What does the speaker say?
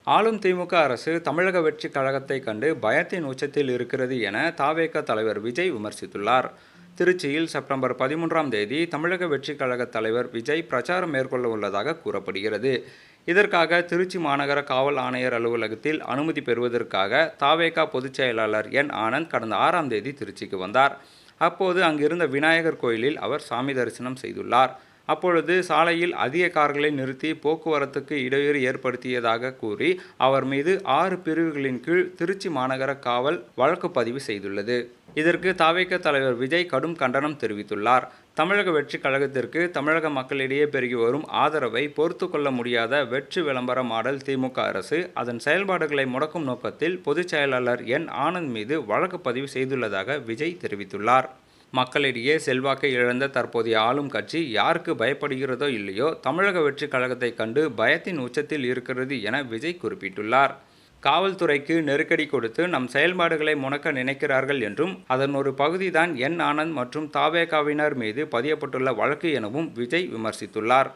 ஆளும் திமுக அரசு தமிழக வெற்றிக் கழகத்தை கண்டு பயத்தின் உச்சத்தில் இருக்கிறது என தவேக தலைவர் விஜய் விமர்சித்துள்ளார். திருச்சியில் செப்டம்பர் 13ஆம் தேதி தமிழக வெற்றிக் கழக தலைவர் விஜய் பிரச்சாரம் மேற்கொள்ள உள்ளதாக கூறப்படுகிறது. இதற்காக திருச்சி மாநகர காவல் ஆணையர் அலுவலகத்தில் அனுமதி பெறுவதற்காக தவேக பொதுச் செயலாளர் என். ஆனந்த் கடந்த 6ஆம் தேதி திருச்சிக்கு வந்தார். அப்போது அங்கிருந்த விநாயகர் கோயிலில் அவர் சாமி தரிசனம் செய்துள்ளார். அப்பொழுது சாலையில் அதிக கார்களை நிறுத்தி போக்குவரத்துக்கு இடையூறு ஏற்படுத்தியதாக கூறி அவர் மீது 6 பிரிவுகளின் கீழ் திருச்சி மாநகர காவல் வழக்கு பதிவு செய்துள்ளது. இதற்கு தவேக தலைவர் விஜய் கடும் கண்டனம் தெரிவித்துள்ளார். தமிழக வெற்றிக் கழகத்திற்கு தமிழக மக்களிடையே பெருகி வரும் ஆதரவை பொறுத்து கொள்ள முடியாத வெற்றி விளம்பர மாடல் திமுக அரசு அதன் செயல்பாடுகளை முடக்கும் நோக்கத்தில் பொதுச் செயலாளர் என். ஆனந்த் மீது வழக்கு பதிவு செய்துள்ளதாக விஜய் தெரிவித்துள்ளார். மக்களிடையே செல்வாக்கை இழந்த தற்போதைய ஆளும் கட்சி யாருக்கு பயப்படுகிறதோ இல்லையோ தமிழக வெற்றிக் கழகத்தை கண்டு பயத்தின் உச்சத்தில் இருக்கிறது என விஜய் குறிப்பிட்டுள்ளார். காவல்துறைக்கு நெருக்கடி கொடுத்து நம் செயல்பாடுகளை முடக்க நினைக்கிறார்கள் என்றும் அதன் ஒரு பகுதிதான் என். ஆனந்த் மற்றும் தவேகவினர் மீது பதியப்பட்டுள்ள வழக்கு எனவும் விஜய் விமர்சித்துள்ளார்.